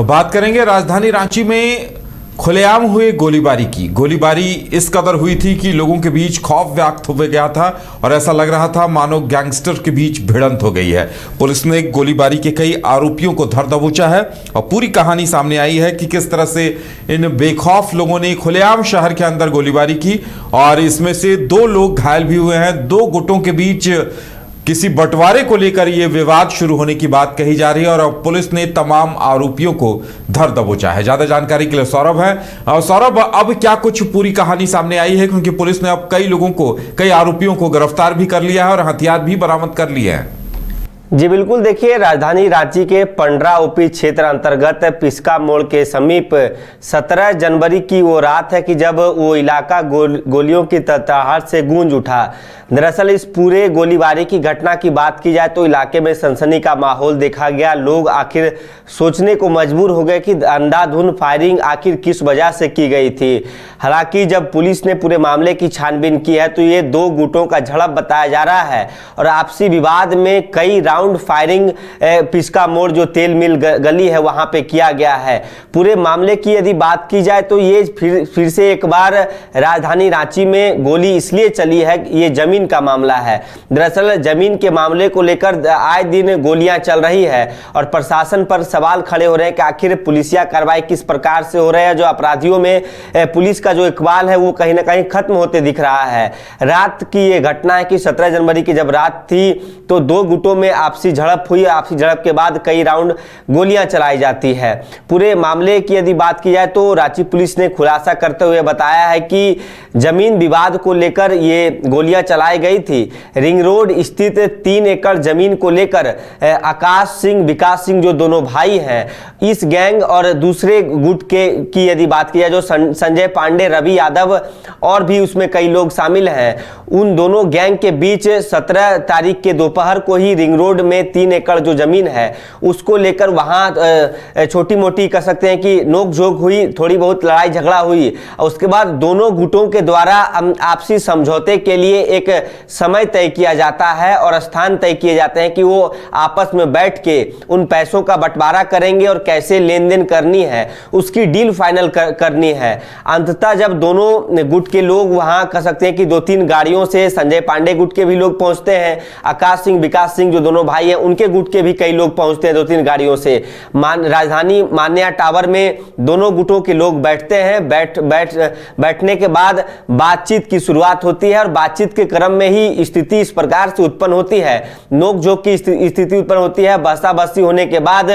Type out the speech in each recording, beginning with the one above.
बात करेंगे राजधानी रांची में खुलेआम हुए गोलीबारी की। गोलीबारी इस कदर हुई थी कि लोगों के बीच खौफ व्यक्त हो गया था और ऐसा लग रहा था मानो गैंगस्टर के बीच भिड़ंत हो गई है। पुलिस ने गोलीबारी के कई आरोपियों को धर दबोचा है और पूरी कहानी सामने आई है कि किस तरह से इन बेखौफ लोगों ने खुलेआम शहर के अंदर गोलीबारी की और इसमें से 2 लोग घायल भी हुए हैं। 2 गुटों के बीच किसी बंटवारे को लेकर यह विवाद शुरू होने की बात कही जा रही है और अब पुलिस ने तमाम आरोपियों को धर दबोचा है। ज्यादा जानकारी के लिए सौरभ है। और सौरभ, अब क्या कुछ पूरी कहानी सामने आई है, क्योंकि पुलिस ने अब कई आरोपियों को गिरफ्तार भी कर लिया है और हथियार भी बरामद कर लिए हैं। जी बिल्कुल, देखिए राजधानी रांची के पंडरा ओपी क्षेत्र अंतर्गत पिस्का मोड़ के समीप 17 जनवरी की वो रात है कि जब वो इलाका गोलियों की तड़तड़ाहट से गूंज उठा। दरअसल इस पूरे गोलीबारी की घटना की बात की जाए तो इलाके में सनसनी का माहौल देखा गया। लोग आखिर सोचने को मजबूर हो गए कि अंधाधुंध फायरिंग आखिर किस वजह से की गई थी। हालांकि जब पुलिस ने पूरे मामले की छानबीन की है तो ये 2 गुटों का झड़प बताया जा रहा है और आपसी विवाद में कई राउंड फायरिंग पिस्का मोड़ जो तेल मिल गली है वहां पे किया गया है। पूरे मामले की यदि बात की जाए तो ये फिर से एक बार राजधानी रांची में गोली इसलिए चली है, ये जमीन का मामला है। दरअसल जमीन के मामले को लेकर आए दिन गोलियां चल रही है और प्रशासन पर सवाल खड़े हो रहे हैं कि आखिर पुलिसिया कार्रवाई किस प्रकार से हो रही है। जो अपराधियों में पुलिस का जो इकबाल है वो कहीं ना कहीं खत्म होते दिख रहा है। रात की ये घटना है कि 17 जनवरी की जब रात थी तो 2 गुटों में आपसी झड़प हुई। आपसी झड़प के बाद कई राउंड गोलियां चलाई जाती है। पूरे मामले की यदि बात की जाए तो रांची पुलिस ने खुलासा करते हुए बताया है कि जमीन विवाद को लेकर ये गोलियां चलाई गई थी। रिंग रोड स्थित 3 एकड़ जमीन को लेकर आकाश सिंह, विकास सिंह जो दोनों भाई हैं, इस गैंग और दूसरे गुट की यदि बात की जाए जो संजय पांडे, रवि यादव और भी उसमें कई लोग शामिल हैं, उन दोनों गैंग के बीच 17 तारीख के दोपहर को ही रिंग रोड में 3 एकड़ जो जमीन है उसको लेकर वहां छोटी मोटी कह सकते हैं कि नोक-झोंक हुई, थोड़ी बहुत लड़ाई झगड़ा हुई और उसके बाद दोनों गुटों के द्वारा आपसी समझौते के लिए एक समय तय किया जाता है और स्थान तय किए जाते हैं कि वो आपस में बैठ के उन पैसों का बंटवारा करेंगे और कैसे लेन देन करनी है उसकी डील फाइनल करनी है। अंततः जब दोनों गुट के लोग वहां कह सकते हैं कि 2-3 गाड़ियों से संजय पांडे गुट के भी लोग पहुंचते हैं, आकाश सिंह, विकास सिंह जो दोनों भाई हैं उनके गुट के भी कई लोग पहुंचते हैं 2-3 गाड़ियों से। राजधानी मान्या टावर में दोनों गुटों के लोग बैठते हैं। बैठने के बाद बातचीत की शुरुआत होती है और बातचीत के क्रम में ही स्थिति इस प्रकार से उत्पन्न होती है, नोक-झोंक की स्थिति उत्पन्न होती है। बस्ता-बस्ती होने के बाद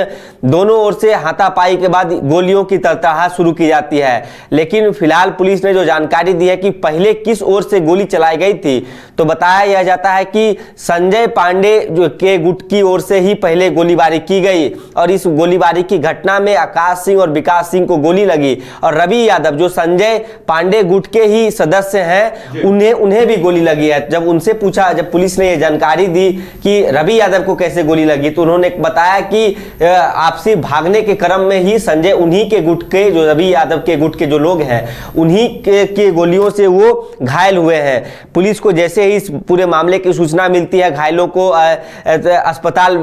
दोनों ओर से हाथापाई के बाद गोलियों की तड़तड़ाहट शुरू की जाती है। लेकिन फिलहाल पुलिस ने जो जानकारी दी है कि पहले किस ओर से गोली चलाई गई थी तो बताया यह जाता है कि संजय पांडे जो के गुट की ओर से ही पहले गोलीबारी की गई और इस गोलीबारी की घटना में आकाश सिंह और विकास सिंह को गोली लगी और रवि यादव जो संजय पांडे गुट के ही सदस्य हैं उन्हें भी गोली लगी है। जब उनसे पूछा, जब पुलिस ने यह जानकारी दी कि रवि यादव को कैसे गोली लगी तो उन्होंने बताया कि आपसी भागने के क्रम में ही संजय उन्हीं के गुट के जो रवि यादव के गुट के जो लोग हैं उन्हीं के गोलियों से वो घायल हुए हैं। पुलिस को जैसे ही इस पूरे मामले की सूचना मिलती है घायलों को अस्पताल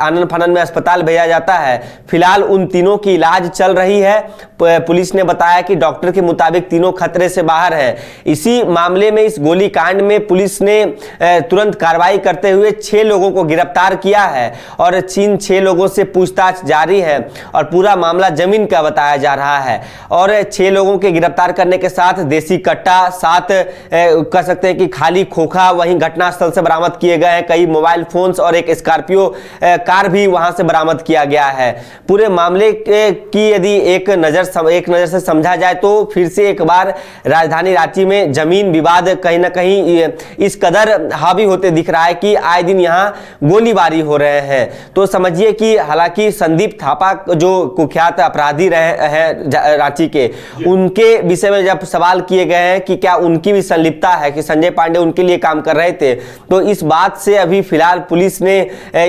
आनन-फानन में अस्पताल भेजा जाता है। फिलहाल उन तीनों की इलाज चल रही है। पुलिस ने बताया कि डॉक्टर के मुताबिक तीनों खतरे से बाहर हैं। इसी मामले में, इस गोलीकांड में पुलिस ने तुरंत कार्रवाई करते हुए 6 लोगों को गिरफ्तार किया है और इन 6 लोगों से पूछताछ जारी है और पूरा मामला जमीन का बताया जा रहा है। और 6 लोगों के गिरफ्तार करने के साथ देसी कट्टा, 7 कह सकते हैं कि खाली खोखा वहीं घटनास्थल से बरामद किए गए हैं। कई मोबाइल फोन्स और एक स्कॉर्पियो कार भी वहां से बरामद किया गया है। पूरे मामले की यदि एक नजर से समझा जाए तो फिर से एक बार राजधानी रांची में जमीन विवाद कहीं ना कहीं इस कदर हावी होते दिख रहा है कि आए दिन यहां गोलीबारी हो रहे हैं। तो समझिए कि हालांकि संदीप थापा जो कुख्यात अपराधी रहे हैं रांची के, उनके विषय में जब सवाल किए गए हैं कि क्या उनकी भी संलिप्तता है कि संजय पांडे उनके लिए काम कर रहे थे, तो इस बात से अभी फिलहाल पुलिस ने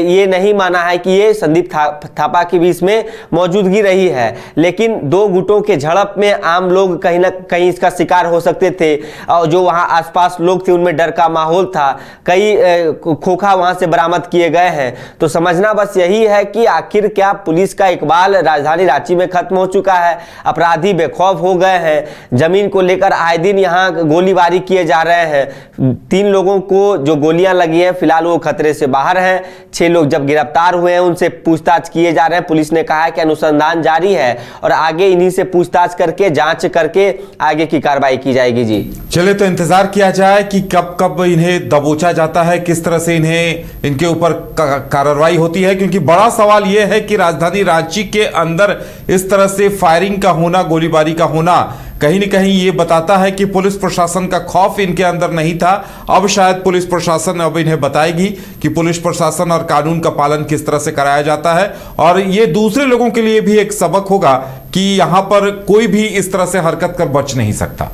ये नहीं माना है कि ये संदीप थापा की भी इसमें मौजूदगी रही है, लेकिन दो गुटों के झड़प में आम लोग कहीं ना कहीं इसका शिकार हो सकते थे और जो वहां आसपास लोग थे उनमें डर का माहौल था। कई खोखा वहां से बरामद किए गए हैं। तो समझना बस यही है कि आखिर क्या पुलिस का इकबाल राजधानी रांची में खत्म हो चुका है, अपराधी बेखौफ हो गए हैं, जमीन को लेकर आए दिन यहां गोलीबारी किए जा रहे हैं। 3 लोगों को जो गोलियां लगी हैं फिलहाल वो खतरे से बाहर हैं। 6 लोग जब गिरफ्तार हुए हैं उनसे पूछताछ किए जा रहे हैं। पुलिस ने कहा है कि अनुसंधान जारी है और आगे इन्हीं से पूछताछ करके जांच करके आगे की कार्रवाई की जाएगी। जी चले तो इंतजार किया जाए कि कब कब इन्हें दबोचा जाता है, किस तरह से इनके ऊपर कार्रवाई होती है, क्योंकि बड़ा सवाल यह है कि राजधानी रांची के अंदर इस तरह से फायरिंग का होना, गोलीबारी का होना कहीं न कहीं ये बताता है कि पुलिस प्रशासन का खौफ इनके अंदर नहीं था। अब शायद पुलिस प्रशासन अब इन्हें बताएगी कि पुलिस प्रशासन और कानून का पालन किस तरह से कराया जाता है, और ये दूसरे लोगों के लिए भी एक सबक होगा कि यहां पर कोई भी इस तरह से हरकत कर बच नहीं सकता।